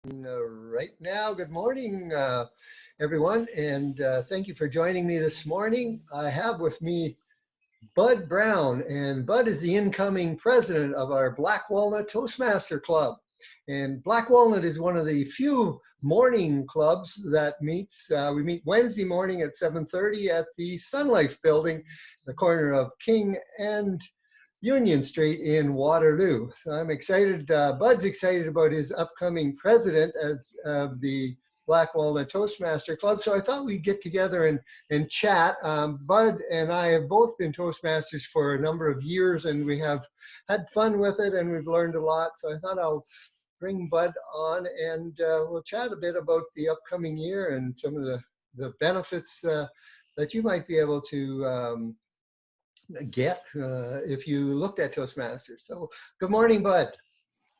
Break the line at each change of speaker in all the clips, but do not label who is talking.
Right now. Good morning, everyone, and thank you for joining me this morning. I have with me Bud Brown, and Bud is the incoming president of our Black Walnut Toastmaster Club. And Black Walnut is one of the few morning clubs that meets. We meet Wednesday morning at 7:30 at the Sun Life building, the corner of King and Union Street in Waterloo. So I'm excited. Bud's excited about his upcoming president as of the Black Walnut Toastmaster Club. So I thought we'd get together and chat. Bud and I have both been Toastmasters for a number of years, and we have had fun with it, and we've learned a lot. So I thought I'll bring Bud on, and we'll chat a bit about the upcoming year and some of the benefits that you might be able to get if you looked at Toastmasters. So good morning, Bud.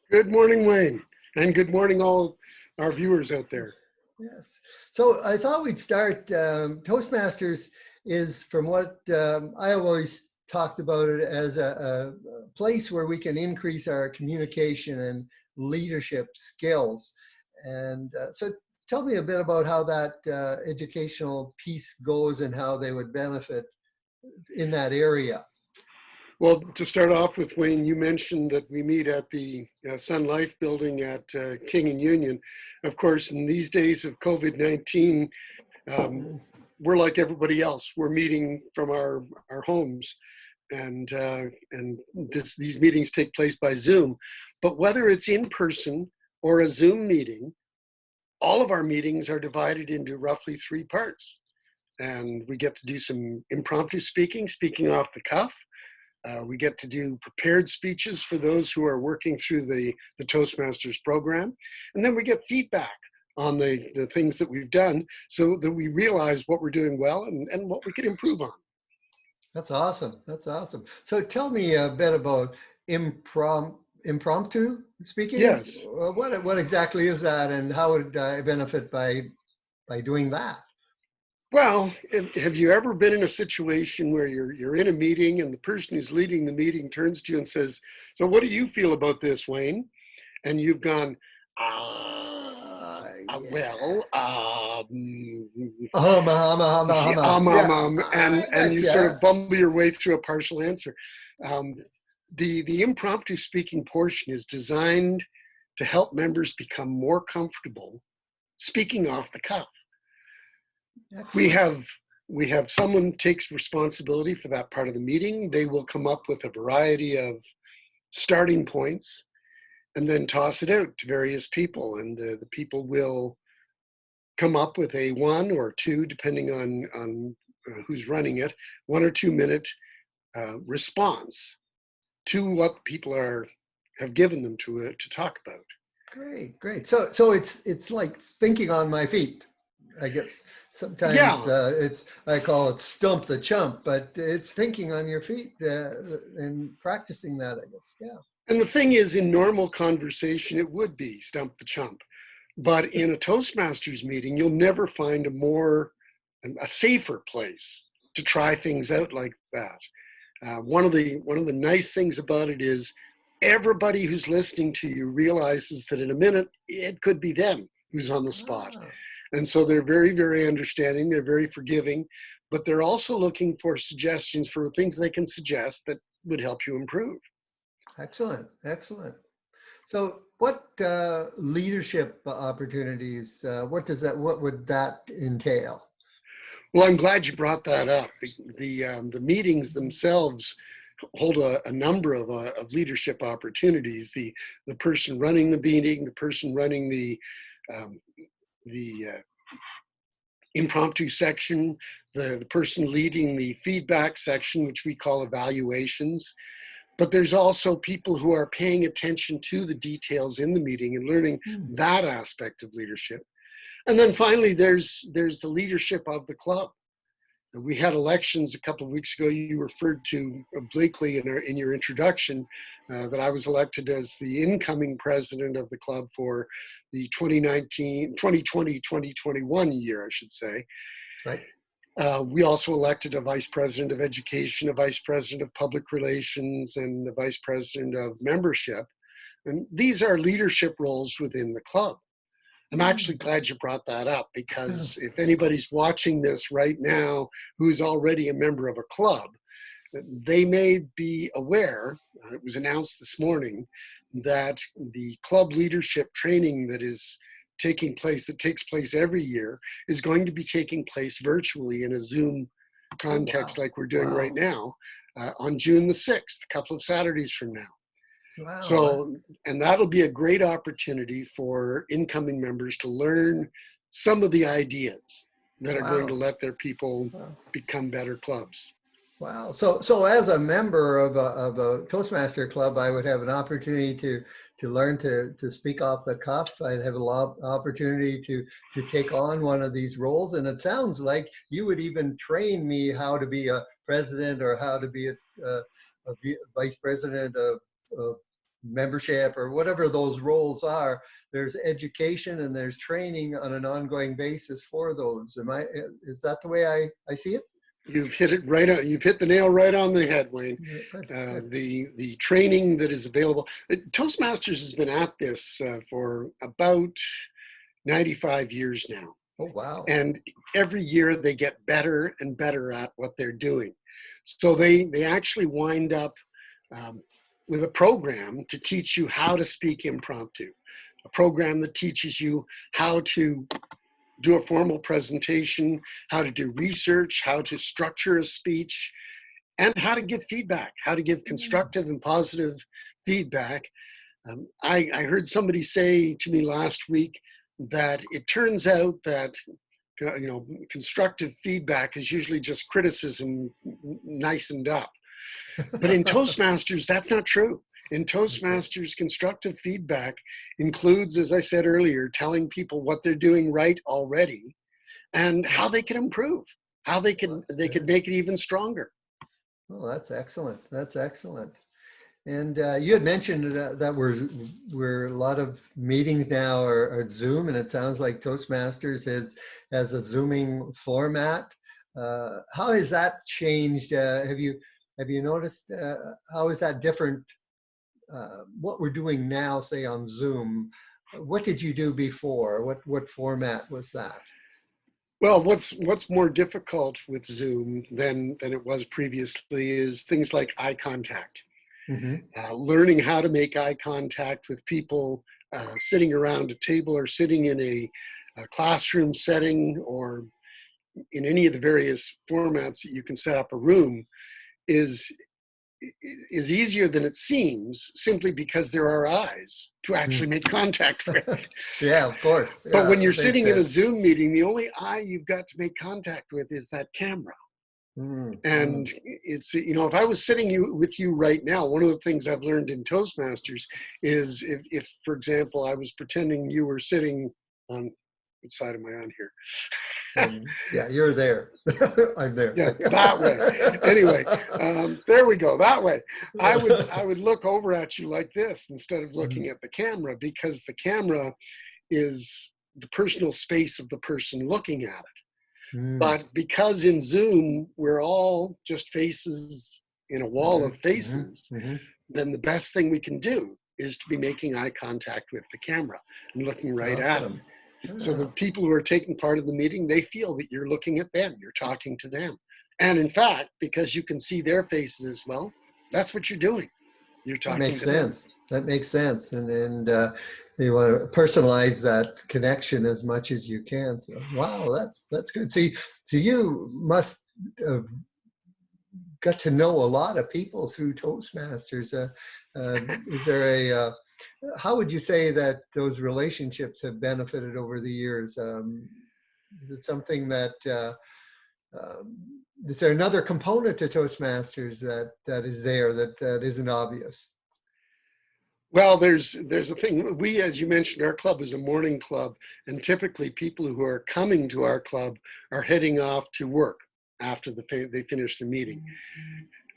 Good morning, Wayne, and good morning all our viewers out there.
Yes. So I thought we'd start. Toastmasters is, from what I have always talked about it as a place where we can increase our communication and leadership skills. And so tell me a bit about how that educational piece goes and how they would benefit in that area.
Well, to start off with, Wayne, you mentioned that we meet at the Sun Life building at King and Union. Of course, in these days of COVID-19, we're like everybody else. We're meeting from our homes, and these meetings take place by Zoom. But whether it's in person or a Zoom meeting, all of our meetings are divided into roughly 3 parts. And we get to do some impromptu speaking off the cuff. We get to do prepared speeches for those who are working through the Toastmasters program. And then we get feedback on the things that we've done so that we realize what we're doing well and what we could improve on.
That's awesome. That's awesome. So tell me a bit about impromptu speaking.
Yes.
What exactly is that, and how would I benefit by doing that?
Well, have you ever been in a situation where you're in a meeting and the person who's leading the meeting turns to you and says, "So what do you feel about this, Wayne?" And you've gone, and you sort of bumble your way through a partial answer. The impromptu speaking portion is designed to help members become more comfortable speaking off the cuff.
Excellent.
We have someone takes responsibility for that part of the meeting. They will come up with a variety of starting points and then toss it out to various people. And the people will come up with a 1 or 2, depending on who's running it, 1 or 2 minute response to what the people have given them to talk about.
Great. So it's like thinking on my feet, I guess. Sometimes I call it stump the chump, but it's thinking on your feet and practicing that, I guess. Yeah.
And the thing is, in normal conversation, it would be stump the chump. But in a Toastmasters meeting, you'll never find a safer place to try things out like that. One of the nice things about it is everybody who's listening to you realizes that in a minute, it could be them who's on the spot. And so they're very, very understanding, they're very forgiving, but they're also looking for suggestions for things they can suggest that would help you improve.
Excellent. So what leadership opportunities, what would that entail?
Well, I'm glad you brought that up. The meetings themselves hold a number of leadership opportunities. The person running the meeting, the person running the impromptu section, the person leading the feedback section, which we call evaluations. But there's also people who are paying attention to the details in the meeting and learning that aspect of leadership. And then finally, there's the leadership of the club. We had elections a couple of weeks ago. You referred to obliquely in your introduction that I was elected as the incoming president of the club for the 2020-2021 year, I should say.
Right.
We also elected a vice president of education, a vice president of public relations, and the vice president of membership. And these are leadership roles within the club. I'm actually glad you brought that up, because if anybody's watching this right now who's already a member of a club, they may be aware, it was announced this morning, that the club leadership training that takes place every year, is going to be taking place virtually in a Zoom context like we're doing right now, on June the 6th, a couple of Saturdays from now.
Wow.
So, and that'll be a great opportunity for incoming members to learn some of the ideas that are going to let their people become better clubs.
Wow. So as a member of a Toastmaster club, I would have an opportunity to learn to speak off the cuff. I'd have a lot of opportunity to take on one of these roles. And it sounds like you would even train me how to be a president, or how to be a vice president of membership, or whatever those roles are. There's education and there's training on an ongoing basis for those. Is that the way I see it?
You've hit it right on. You've hit the nail right on the head, Wayne. The training that is available. Toastmasters has been at this for about 95 years now.
Oh, wow.
And every year they get better and better at what they're doing. So they actually wind up with a program to teach you how to speak impromptu, a program that teaches you how to do a formal presentation, how to do research, how to structure a speech, and how to give feedback, how to give constructive and positive feedback. I heard somebody say to me last week that it turns out that constructive feedback is usually just criticism nicened up. But in Toastmasters, that's not true. In Toastmasters, constructive feedback includes, as I said earlier, telling people what they're doing right already and how they can improve, how they can make it even stronger.
Oh, that's excellent. That's excellent. And you had mentioned that we're a lot of meetings now are Zoom, and it sounds like Toastmasters has a Zooming format. How has that changed? Have you noticed how is that different? What we're doing now, say on Zoom, what did you do before? What format was that?
Well, what's more difficult with Zoom than it was previously is things like eye contact. Mm-hmm. Learning how to make eye contact with people sitting around a table, or sitting in a classroom setting, or in any of the various formats that you can set up a room, is easier than it seems, simply because there are eyes to actually make contact with.
Yeah, of course. Yeah,
but when you're sitting in a Zoom meeting, the only eye you've got to make contact with is that camera. And it's, if I was sitting with you right now, one of the things I've learned in Toastmasters is if for example, I was pretending you were sitting on, what side am I on here?
Yeah, you're there. I'm there.
Yeah, that way. Anyway, there we go, that way. I would look over at you like this instead of looking at the camera, because the camera is the personal space of the person looking at it. But because in Zoom, we're all just faces in a wall of faces, then the best thing we can do is to be making eye contact with the camera and looking right at them. So the people who are taking part of the meeting, they feel that you're looking at them, you're talking to them. And in fact, because you can see their faces as well, that's what you're doing. You're talking to them.
That makes sense. And you want to personalize that connection as much as you can. So, wow, that's good. So you must have got to know a lot of people through Toastmasters. Is there how would you say that those relationships have benefited over the years? Is it something that, is there another component to Toastmasters that is there that isn't obvious?
Well, there's a thing. We, as you mentioned, our club is a morning club, and typically people who are coming to our club are heading off to work after they finish the meeting.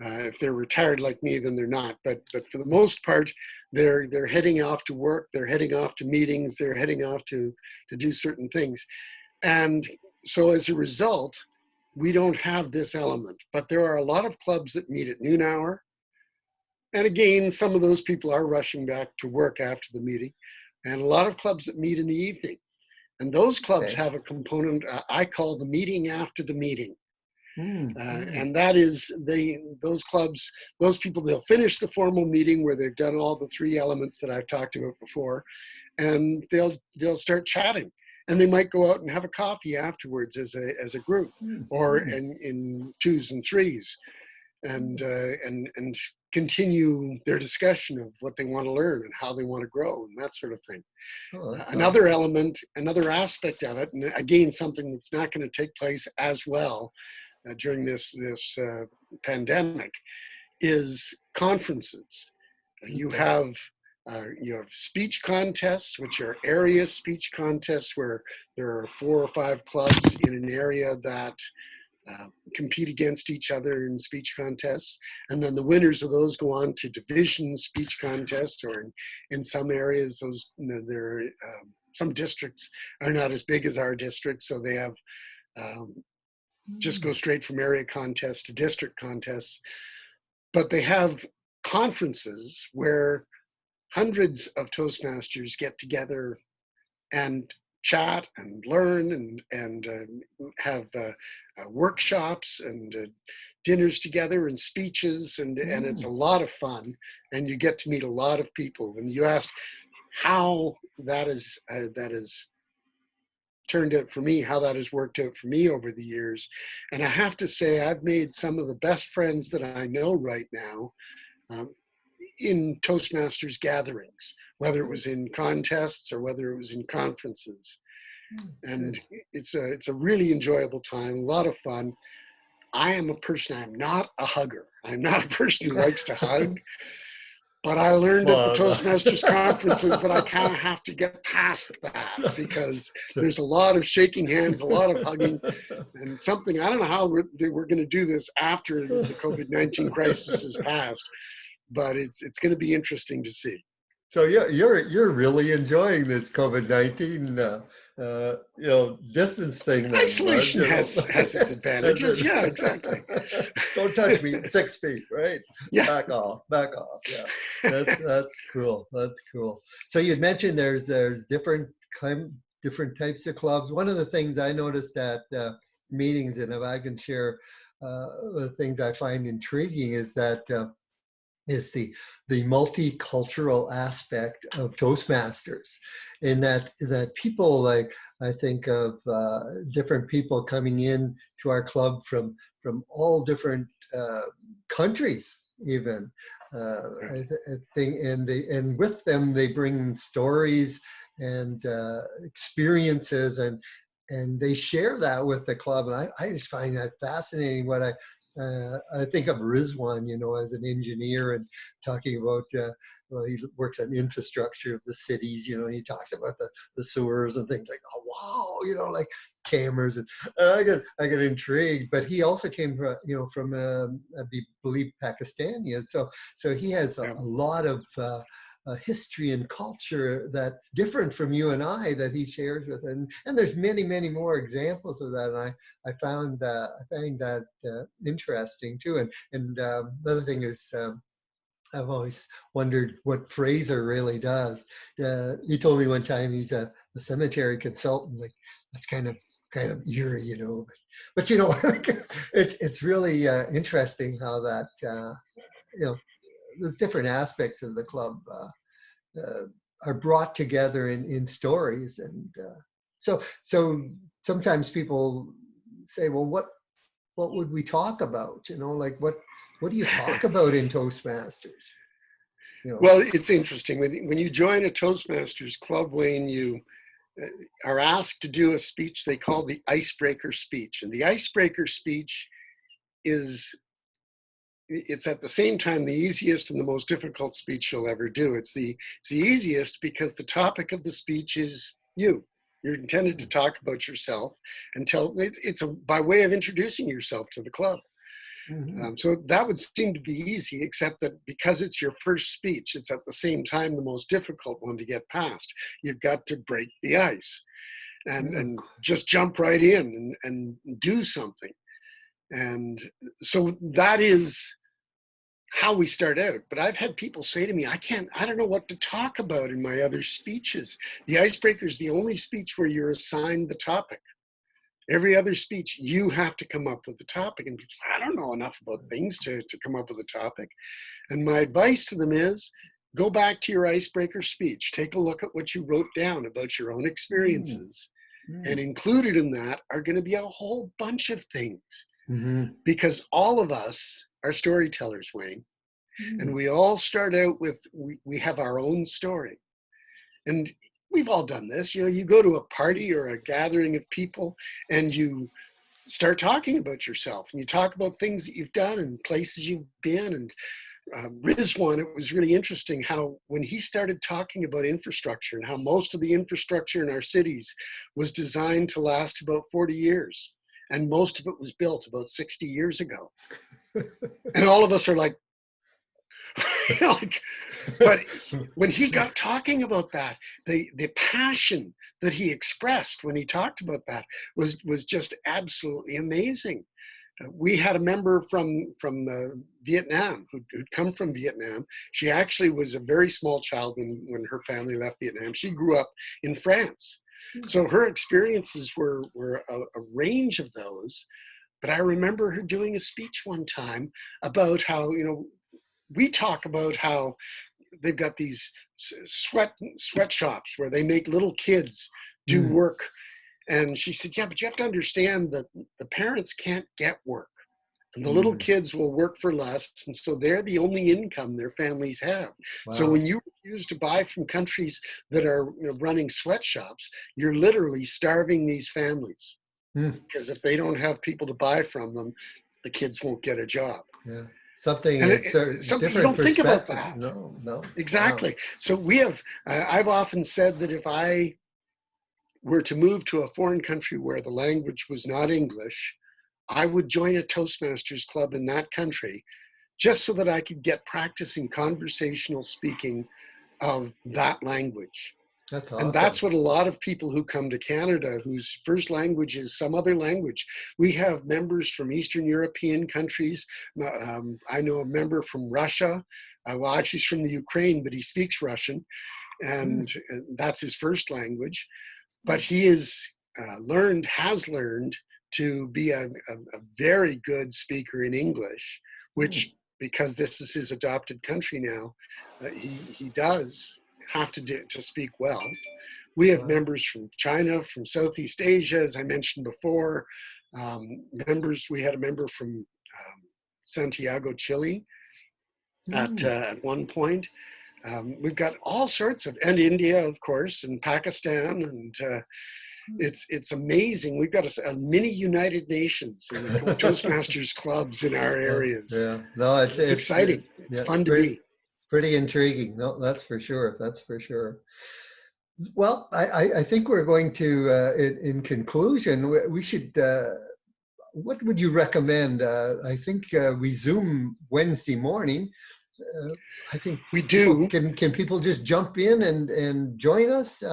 If they're retired like me, then they're not. But for the most part, they're heading off to work. They're heading off to meetings. They're heading off to do certain things. And so as a result, we don't have this element. But there are a lot of clubs that meet at noon hour. And again, some of those people are rushing back to work after the meeting. And a lot of clubs that meet in the evening. And those clubs
Okay.
have a component I call the meeting after the meeting.
Mm-hmm.
And that is those clubs, those people, they'll finish the formal meeting where they've done all the three elements that I've talked about before, and they'll start chatting. And they might go out and have a coffee afterwards as a group, or in twos and threes, and continue their discussion of what they want to learn and how they want to grow and that sort of thing.
Oh, that's
Another
awesome.
element, another aspect of it, and again, something that's not going to take place as well during this pandemic, is conferences. You
Okay.
have speech contests, which are area speech contests where there are 4 or 5 clubs in an area that compete against each other in speech contests, and then the winners of those go on to division speech contests, or in some areas, those there are, some districts are not as big as our district, so they have just go straight from area contests to district contests. But they have conferences where hundreds of Toastmasters get together and chat and learn and have workshops and dinners together and speeches, and it's a lot of fun, and you get to meet a lot of people. And you asked how that is turned out for me, how that has worked out for me over the years. And I have to say, I've made some of the best friends that I know right now in Toastmasters gatherings, whether it was in contests or whether it was in conferences. And it's a really enjoyable time, a lot of fun. I am a person, I'm not a hugger. I'm not a person who likes to hug. But I learned at the Toastmasters conferences that I kind of have to get past that, because there's a lot of shaking hands, a lot of hugging, and something, I don't know how we're going to do this after the COVID-19 crisis has passed, but it's going to be interesting to see.
So you're really enjoying this COVID-19 distance thing then, Bud,
Isolation has its advantages. Yeah, exactly.
Don't touch me, 6 feet, right?
Yeah.
Back off. Yeah, that's cool. That's cool. So you'd mentioned there's different types of clubs. One of the things I noticed at meetings, and if I can share the things I find intriguing, is that is the multicultural aspect of Toastmasters, in that people, like, I think of different people coming in to our club from all different countries, even. I think, and with them they bring stories and experiences, and they share that with the club, and I just find that fascinating. I think of Rizwan, as an engineer, and talking about, well, he works on infrastructure of the cities, he talks about the sewers and things like, oh, wow, like cameras, and I get intrigued. But he also came from I believe, Pakistani, and so he has a lot of history and culture that's different from you and I, that he shares with, and there's many more examples of that, and I find that interesting too. And the other thing is, I've always wondered what Fraser really does. He told me one time he's a cemetery consultant. Like, that's kind of eerie, but it's really interesting how that there's different aspects of the club are brought together in stories, and so sometimes people say, well, what would we talk about? Like, what do you talk about in Toastmasters?
Well, it's interesting when you join a Toastmasters club, Wayne, you are asked to do a speech they call the Icebreaker Speech, and the Icebreaker Speech it's at the same time the easiest and the most difficult speech you'll ever do. It's the easiest because the topic of the speech is you. You're intended to talk about yourself and it's by way of introducing yourself to the club.
Mm-hmm.
So that would seem to be easy, except that because it's your first speech, it's at the same time the most difficult one to get past. You've got to break the ice and just jump right in and do something. And so that is how we start out, but I've had people say to me, I don't know what to talk about in my other speeches. The Icebreaker is the only speech where you're assigned the topic. Every other speech, you have to come up with the topic. And people say, I don't know enough about things to come up with a topic. And my advice to them is, go back to your Icebreaker speech. Take a look at what you wrote down about your own experiences. And included in that are going to be a whole bunch of things. Because all of us are storytellers, Wayne. And we all start out with, we have our own story. And we've all done this. You know, you go to a party or a gathering of people and you start talking about yourself and you talk about things that you've done and places you've been. And Rizwan, it was really interesting how when he started talking about infrastructure and how most of the infrastructure in our cities was designed to last about 40 years. And most of it was built about 60 years ago. And all of us are like, like, but when he got talking about that, the passion that he expressed when he talked about that was just absolutely amazing. We had a member from Vietnam who'd come from Vietnam. She actually was a very small child when her family left Vietnam. She grew up in France. So her experiences were a range of those. But I remember her doing a speech one time about how, you know, we talk about how they've got these sweatshops where they make little kids do work. And she said, yeah, but you have to understand that the parents can't get work. And the little kids will work for less. And so they're the only income their families have. Wow. So when you refuse to buy from countries that are, you know, running sweatshops, you're literally starving these families. Because if they don't have people to buy from them, the kids won't get a job.
Yeah. Something
you don't think about that.
No.
Exactly.
Wow.
So we have, I've often said that if I were to move to a foreign country where the language was not English, I would join a Toastmasters club in that country just so that I could get practicing conversational speaking of that language.
That's awesome.
And that's what a lot of people who come to Canada, whose first language is some other language. We have members from Eastern European countries. I know a member from Russia. Well, actually he's from the Ukraine, but he speaks Russian. And that's his first language. But he has learned to be a very good speaker in English, which, because this is his adopted country now, he does have to speak well. We have members from China, from Southeast Asia, as I mentioned before. We had a member from Santiago, Chile at one point. We've got all sorts of, and India, of course, and Pakistan, and it's amazing. We've got a mini United Nations and Toastmasters clubs in our areas.
Yeah, no, it's
exciting. It's fun to be.
Pretty intriguing. No, that's for sure. That's for sure. Well, I think we're going to, in conclusion, we should, what would you recommend? I think we Zoom Wednesday morning. I think
we do.
Can people just jump in and join us?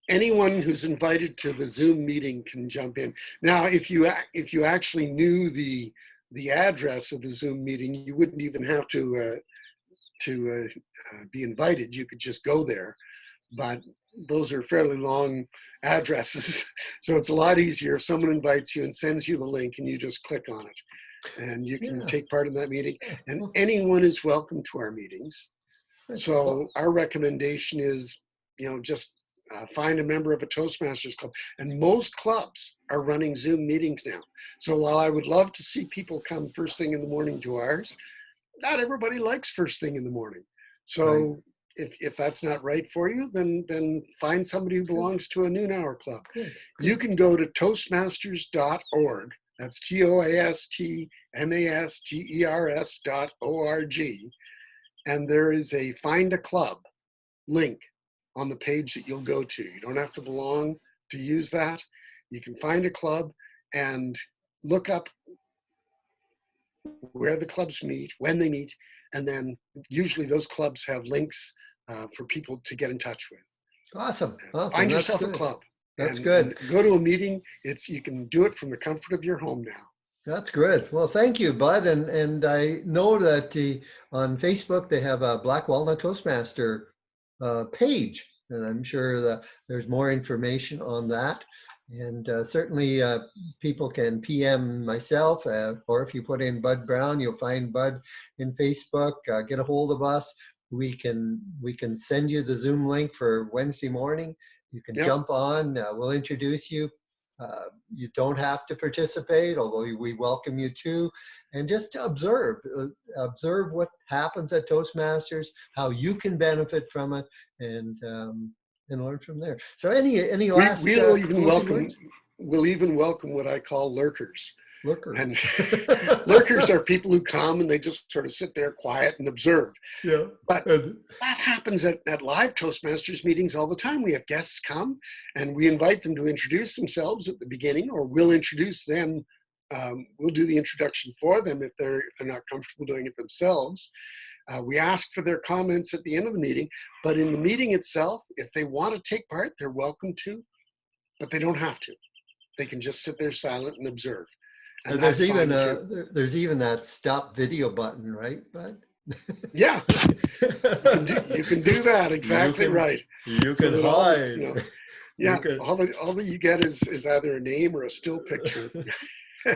Anyone who's invited to the Zoom meeting can jump in. Now, if you actually knew the address of the Zoom meeting, you wouldn't even have to be invited. You could just go there. But those are fairly long addresses, so it's a lot easier if someone invites you and sends you the link, and you just click on it, and you can take part in that meeting. And anyone is welcome to our meetings. So our recommendation is, you know, just find a member of a Toastmasters club. And most clubs are running Zoom meetings now. So while I would love to see people come first thing in the morning to ours, not everybody likes first thing in the morning. So if that's not right for you, then find somebody who belongs to a noon hour club. Good. You can go to toastmasters.org. That's toastmasters.org. And there is a find a club link on the page that you'll go to. You don't have to belong to use that. You can find a club and look up where the clubs meet, when they meet, and then usually those clubs have links for people to get in touch with.
Awesome.
Find yourself a club.
That's good.
And go to a meeting. You can do it from the comfort of your home now.
That's good. Well, thank you, Bud. And I know that on Facebook they have a Black Walnut Toastmaster page, and I'm sure that there's more information on that. And certainly people can PM myself, or if you put in Bud Brown, you'll find Bud in Facebook. Get a hold of us. We can send you the Zoom link for Wednesday morning. You can
Yep.
jump on. We'll introduce you. You don't have to participate, although we welcome you to, and just to observe what happens at Toastmasters, how you can benefit from it, and learn from there. So, any last
We'll even
closing
welcome,
words?
we'll even welcome what I call lurkers.
Lookers.
And lurkers are people who come and they just sort of sit there quiet and observe.
Yeah.
But that happens at live Toastmasters meetings all the time. We have guests come and we invite them to introduce themselves at the beginning, or we'll introduce them. We'll do the introduction for them if they're not comfortable doing it themselves. We ask for their comments at the end of the meeting, but in the meeting itself, if they want to take part, they're welcome to, but they don't have to. They can just sit there silent and observe. And
there's
that's
even
fine too.
there's even that stop video button, right, Bud?
Yeah, you can do that. Exactly right.
You
So
can
that all,
hide.
yeah,
You
all that you get is either a name or a still picture.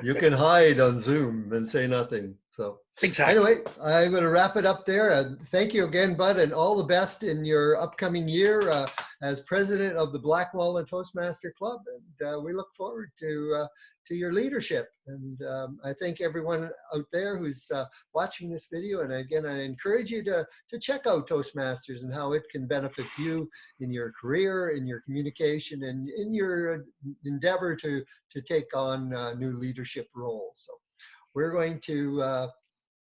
you can hide on Zoom and say nothing. So
Exactly.
anyway, I'm going to wrap it up there. Thank you again, Bud, and all the best in your upcoming year as president of the Black Walnut Toastmaster Club. And we look forward to your leadership. And I thank everyone out there who's watching this video. And again, I encourage you to check out Toastmasters and how it can benefit you in your career, in your communication, and in your endeavor to take on new leadership roles. So we're going to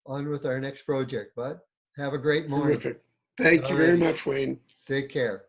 on with our next project, Bud. Have a great morning.
Terrific. Thank you very
Alrighty.
much, Wayne.
Take care.